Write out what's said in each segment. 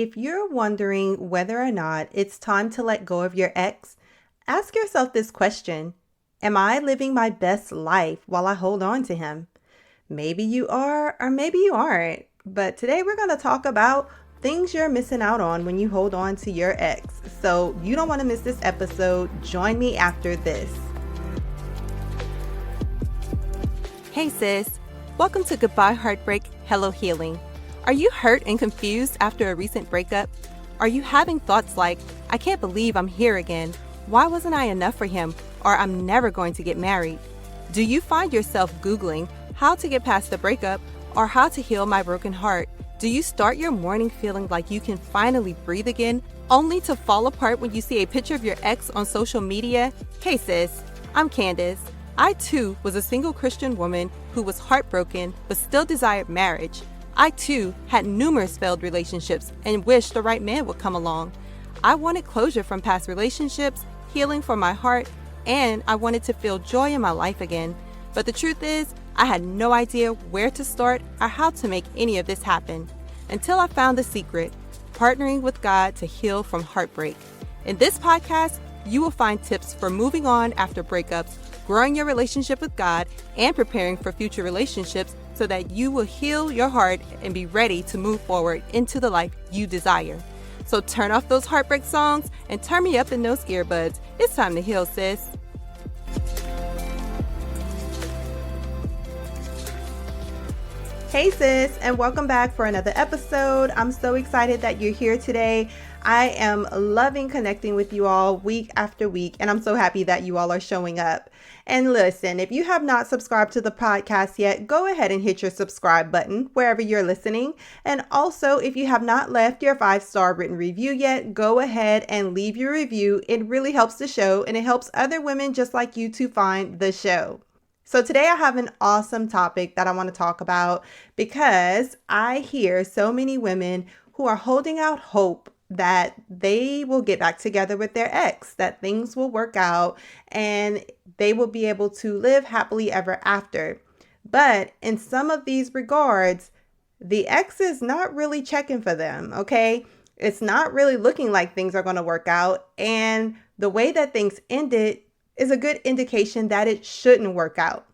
If you're wondering whether or not it's time to let go of your ex, ask yourself this question. Am I living my best life while I hold on to him? Maybe you are, or maybe you aren't. But today we're going to talk about things you're missing out on when you hold on to your ex. So you don't want to miss this episode. Join me after this. Hey sis, welcome to Goodbye Heartbreak, Hello Healing. Are you hurt and confused after a recent breakup? Are you having thoughts like, I can't believe I'm here again. Why wasn't I enough for him? Or I'm never going to get married? Do you find yourself Googling how to get past the breakup or how to heal my broken heart? Do you start your morning feeling like you can finally breathe again, only to fall apart when you see a picture of your ex on social media? Hey sis, I'm Candace. I too was a single Christian woman who was heartbroken but still desired marriage. I too had numerous failed relationships and wished the right man would come along. I wanted closure from past relationships, healing for my heart, and I wanted to feel joy in my life again. But the truth is, I had no idea where to start or how to make any of this happen. Until I found the secret, partnering with God to heal from heartbreak. In this podcast, you will find tips for moving on after breakups, growing your relationship with God, and preparing for future relationships so that you will heal your heart and be ready to move forward into the life you desire. So turn off those heartbreak songs and turn me up in those earbuds. It's time to heal, sis. Hey sis, and welcome back for another episode. I'm so excited that you're here today. I am loving connecting with you all week after week, and I'm so happy that you all are showing up. And listen, if you have not subscribed to the podcast yet, go ahead and hit your subscribe button wherever you're listening. And also, if you have not left your 5-star written review yet, go ahead and leave your review. It really helps the show, and it helps other women just like you to find the show. So today I have an awesome topic that I want to talk about because I hear so many women who are holding out hope that they will get back together with their ex, that things will work out and they will be able to live happily ever after. But in some of these regards, the ex is not really checking for them, okay? It's not really looking like things are going to work out. And the way that things ended is a good indication that it shouldn't work out.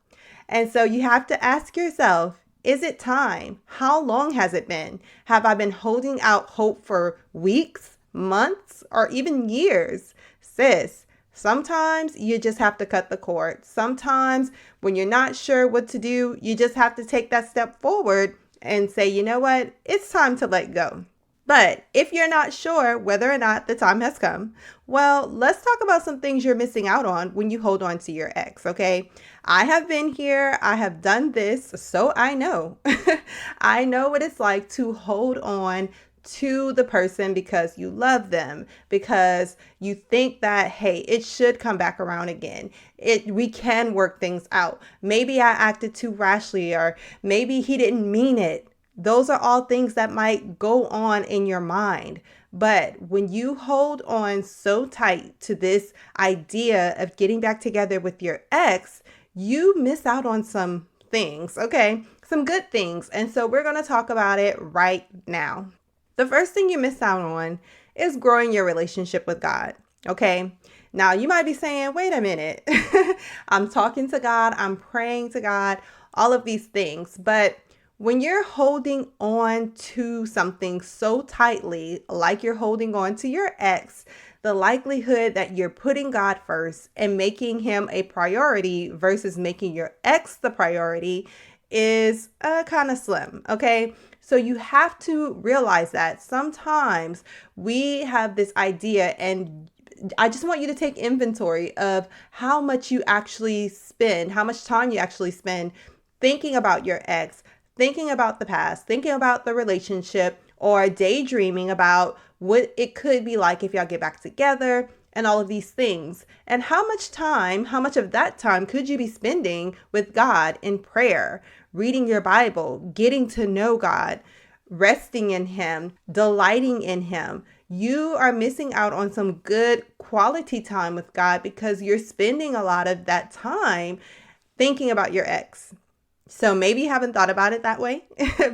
And so you have to ask yourself, is it time? How long has it been? Have I been holding out hope for weeks, months, or even years? Sis, sometimes you just have to cut the cord. Sometimes when you're not sure what to do, you just have to take that step forward and say, you know what? It's time to let go. But if you're not sure whether or not the time has come, well, let's talk about some things you're missing out on when you hold on to your ex, okay? I have been here. I have done this, so I know. I know what it's like to hold on to the person because you love them, because you think that, hey, it should come back around again. We can work things out. Maybe I acted too rashly, or maybe he didn't mean it. Those are all things that might go on in your mind. But when you hold on so tight to this idea of getting back together with your ex, you miss out on some things, okay? Some good things. And so we're going to talk about it right now. The first thing you miss out on is growing your relationship with God, okay? Now, you might be saying, wait a minute. I'm talking to God. I'm praying to God, all of these things. But when you're holding on to something so tightly, like you're holding on to your ex, the likelihood that you're putting God first and making him a priority versus making your ex the priority is kind of slim, okay? So you have to realize that sometimes we have this idea, and I just want you to take inventory of how much you actually spend, how much time you actually spend thinking about your ex, thinking about the past, thinking about the relationship, or daydreaming about what it could be like if y'all get back together and all of these things. And how much of that time could you be spending with God in prayer, reading your Bible, getting to know God, resting in him, delighting in him? You are missing out on some good quality time with God because you're spending a lot of that time thinking about your ex. So maybe you haven't thought about it that way,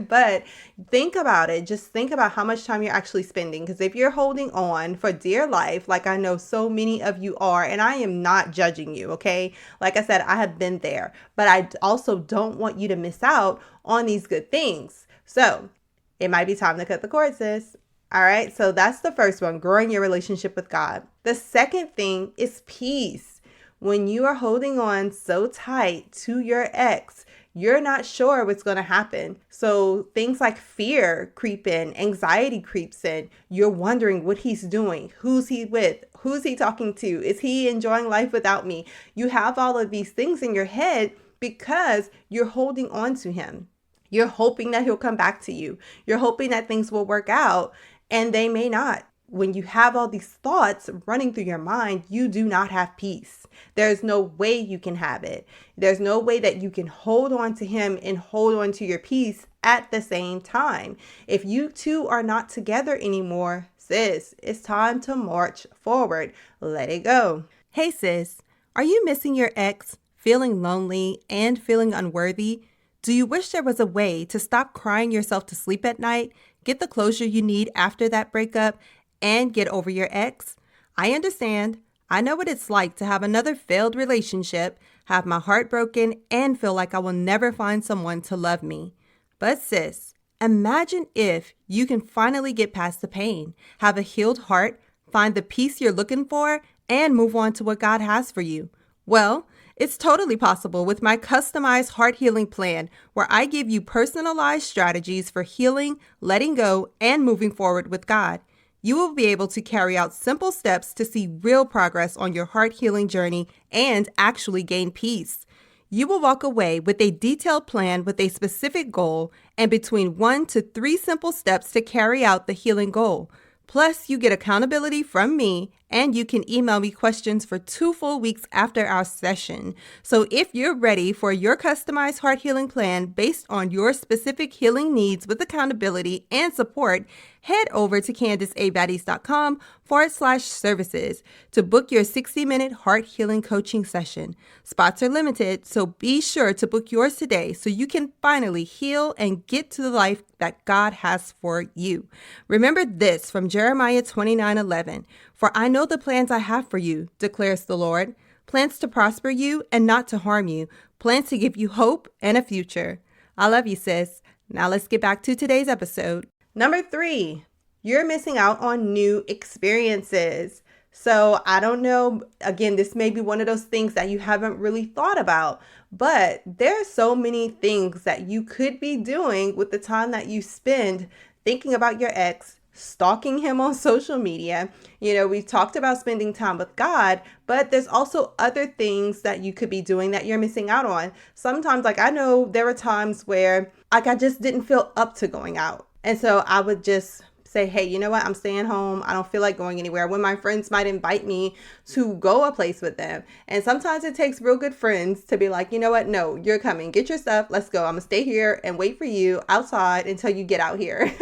but think about it. Just think about how much time you're actually spending. Because if you're holding on for dear life, like I know so many of you are, and I am not judging you, okay? Like I said, I have been there, but I also don't want you to miss out on these good things. So it might be time to cut the cord, sis. All right. So that's the first one, growing your relationship with God. The second thing is peace. When you are holding on so tight to your ex, you're not sure what's going to happen. So things like fear creep in, anxiety creeps in. You're wondering what he's doing, who's he with, who's he talking to, is he enjoying life without me? You have all of these things in your head because you're holding on to him. You're hoping that he'll come back to you. You're hoping that things will work out, and they may not. When you have all these thoughts running through your mind, you do not have peace. There's no way you can have it. There's no way that you can hold on to him and hold on to your peace at the same time. If you two are not together anymore, sis, it's time to march forward. Let it go. Hey, sis, are you missing your ex, feeling lonely, and feeling unworthy? Do you wish there was a way to stop crying yourself to sleep at night, get the closure you need after that breakup, and get over your ex? I understand. I know what it's like to have another failed relationship, have my heart broken, and feel like I will never find someone to love me. But sis, imagine if you can finally get past the pain, have a healed heart, find the peace you're looking for, and move on to what God has for you. Well, it's totally possible with my customized heart healing plan, where I give you personalized strategies for healing, letting go, and moving forward with God. You will be able to carry out simple steps to see real progress on your heart healing journey and actually gain peace. You will walk away with a detailed plan with a specific goal and between 1 to 3 simple steps to carry out the healing goal. Plus, you get accountability from me, and you can email me questions for 2 full weeks after our session. So if you're ready for your customized heart healing plan based on your specific healing needs with accountability and support, head over to CandiceABaddies.com/services to book your 60-minute heart healing coaching session. Spots are limited, so be sure to book yours today so you can finally heal and get to the life that God has for you. Remember this from Jeremiah 29:11, "For I know the plans I have for you, declares the Lord, plans to prosper you and not to harm you, plans to give you hope and a future." I love you, sis. Now let's get back to today's episode. Number 3, you're missing out on new experiences. So I don't know, again, this may be one of those things that you haven't really thought about, but there are so many things that you could be doing with the time that you spend thinking about your ex, stalking him on social media. You know, we've talked about spending time with God, but there's also other things that you could be doing that you're missing out on. Sometimes, like I know there were times where I just didn't feel up to going out. And so I would just say, hey, you know what? I'm staying home. I don't feel like going anywhere. When my friends might invite me to go a place with them. And sometimes it takes real good friends to be like, you know what? No, you're coming. Get your stuff. Let's go. I'm going to stay here and wait for you outside until you get out here.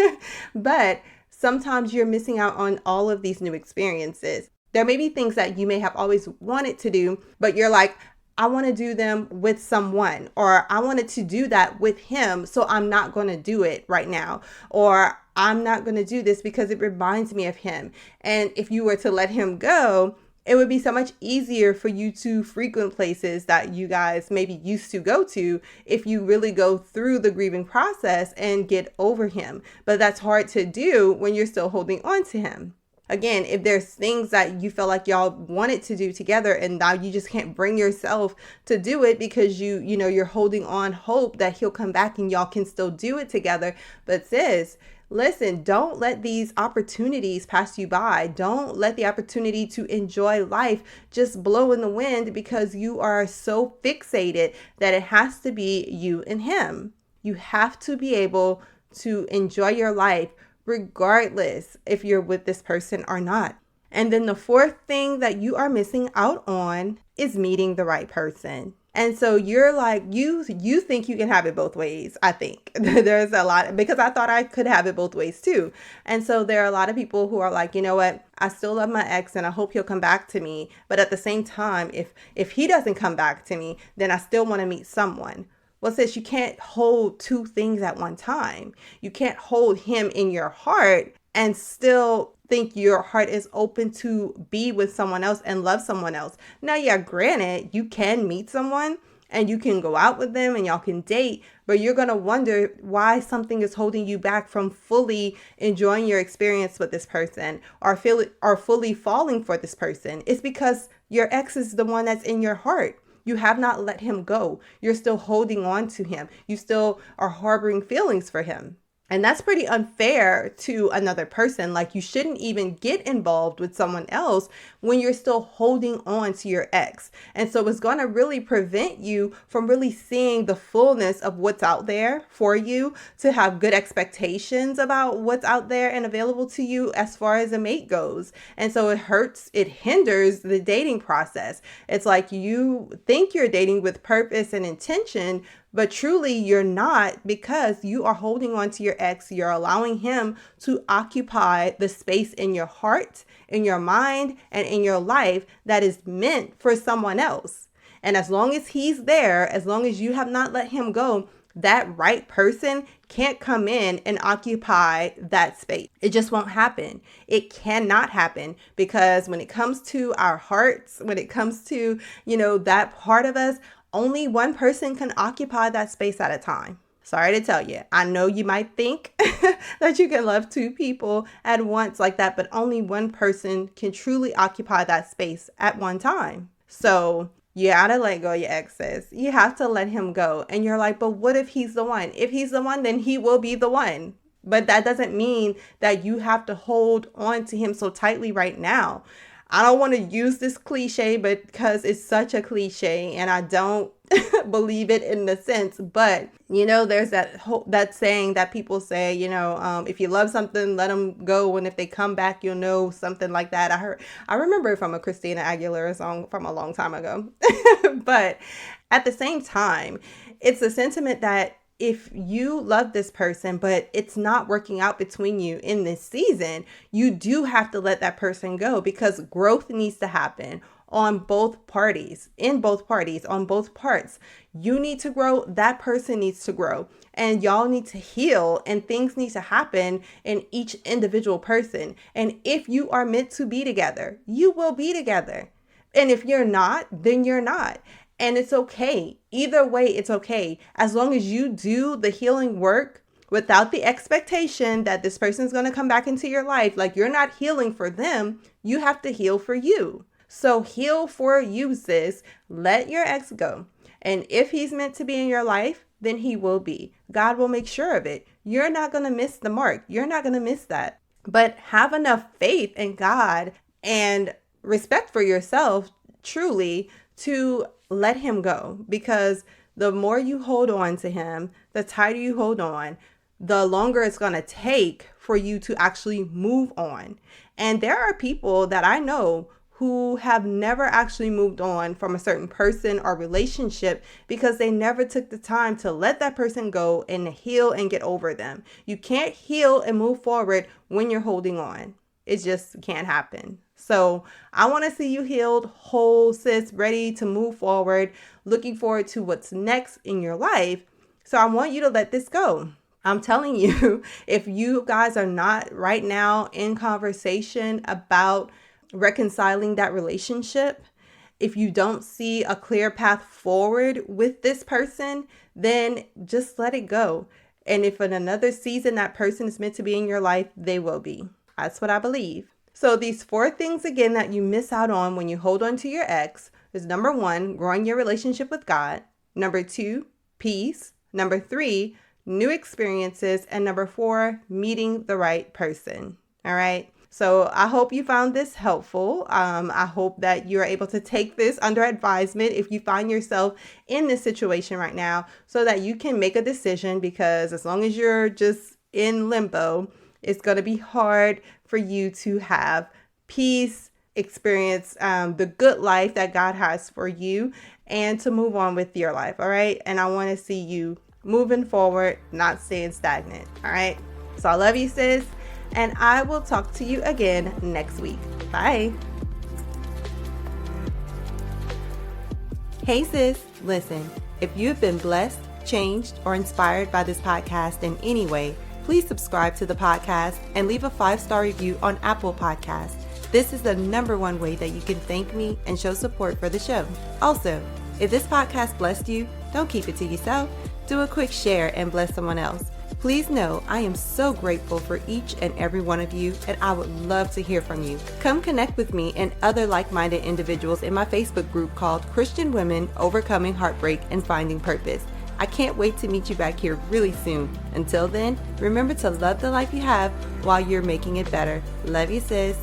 But sometimes you're missing out on all of these new experiences. There may be things that you may have always wanted to do, but you're like, I want to do them with someone, or I wanted to do that with him, so I'm not going to do it right now, or I'm not going to do this because it reminds me of him. And if you were to let him go, it would be so much easier for you to frequent places that you guys maybe used to go to if you really go through the grieving process and get over him. But that's hard to do when you're still holding on to him. Again, if there's things that you feel like y'all wanted to do together and now you just can't bring yourself to do it because you're holding on hope that he'll come back and y'all can still do it together. But sis, listen, don't let these opportunities pass you by. Don't let the opportunity to enjoy life just blow in the wind because you are so fixated that it has to be you and him. You have to be able to enjoy your life regardless if you're with this person or not. And then the fourth thing that you are missing out on is meeting the right person. And so you're like, you think you can have it both ways. I think there's a lot, because I thought I could have it both ways too. And so there are a lot of people who are like, you know what? I still love my ex and I hope he'll come back to me. But at the same time, if he doesn't come back to me, then I still want to meet someone. Well, sis, you can't hold two things at one time. You can't hold him in your heart and still think your heart is open to be with someone else and love someone else. Now, yeah, granted, you can meet someone and you can go out with them and y'all can date, but you're going to wonder why something is holding you back from fully enjoying your experience with this person or fully falling for this person. It's because your ex is the one that's in your heart. You have not let him go. You're still holding on to him. You still are harboring feelings for him. And that's pretty unfair to another person. Like, you shouldn't even get involved with someone else when you're still holding on to your ex. And so it's going to really prevent you from really seeing the fullness of what's out there for you, to have good expectations about what's out there and available to you as far as a mate goes. And so it hinders the dating process. It's like you think you're dating with purpose and intention, but truly you're not, because you are holding on to your ex. You're allowing him to occupy the space in your heart, in your mind, and in your life that is meant for someone else. And as long as he's there, as long as you have not let him go, that right person can't come in and occupy that space. It just won't happen. It cannot happen, because when it comes to our hearts, when it comes to, that part of us, only one person can occupy that space at a time. Sorry to tell you. I know you might think that you can love two people at once like that, but only one person can truly occupy that space at one time. So you gotta let go of your exes. You have to let him go. And you're like, but what if he's the one? If he's the one, then he will be the one. But that doesn't mean that you have to hold on to him so tightly right now. I don't want to use this cliche, but because it's such a cliche and I don't believe it in the sense, but there's that saying that people say, if you love something, let them go, and if they come back, you'll know, something like that. I remember it from a Christina Aguilera song from a long time ago. But at the same time, it's a sentiment that if you love this person, but it's not working out between you in this season, you do have to let that person go, because growth needs to happen on both parties, on both parts. You need to grow. That person needs to grow, and y'all need to heal, and things need to happen in each individual person. And if you are meant to be together, you will be together. And if you're not, then you're not. And it's okay. Either way, it's okay. As long as you do the healing work without the expectation that this person is going to come back into your life. Like, you're not healing for them. You have to heal for you. So heal for you, sis. Let your ex go. And if he's meant to be in your life, then he will be. God will make sure of it. You're not going to miss the mark. You're not going to miss that. But have enough faith in God and respect for yourself, truly, to let him go, because the more you hold on to him, the tighter you hold on, the longer it's going to take for you to actually move on. And there are people that I know who have never actually moved on from a certain person or relationship because they never took the time to let that person go and heal and get over them. You can't heal and move forward when you're holding on. It just can't happen. So I want to see you healed, whole, sis, ready to move forward, looking forward to what's next in your life. So I want you to let this go. I'm telling you, if you guys are not right now in conversation about reconciling that relationship, if you don't see a clear path forward with this person, then just let it go. And if in another season that person is meant to be in your life, they will be. That's what I believe. So these 4 things again that you miss out on when you hold on to your ex is: number 1, growing your relationship with God. Number 2, peace. Number 3, new experiences. And number 4, meeting the right person. All right. So I hope you found this helpful. I hope that you're able to take this under advisement if you find yourself in this situation right now, so that you can make a decision, because as long as you're just in limbo, it's going to be hard for you to have peace, experience the good life that God has for you, and to move on with your life. All right. And I want to see you moving forward, not staying stagnant. All right. So I love you, sis. And I will talk to you again next week. Bye. Hey, sis. Listen, if you've been blessed, changed or inspired by this podcast in any way, please subscribe to the podcast and leave a 5-star review on Apple Podcasts. This is the #1 way that you can thank me and show support for the show. Also, if this podcast blessed you, don't keep it to yourself. Do a quick share and bless someone else. Please know I am so grateful for each and every one of you, and I would love to hear from you. Come connect with me and other like-minded individuals in my Facebook group called Christian Women Overcoming Heartbreak and Finding Purpose. I can't wait to meet you back here really soon. Until then, remember to love the life you have while you're making it better. Love you, sis.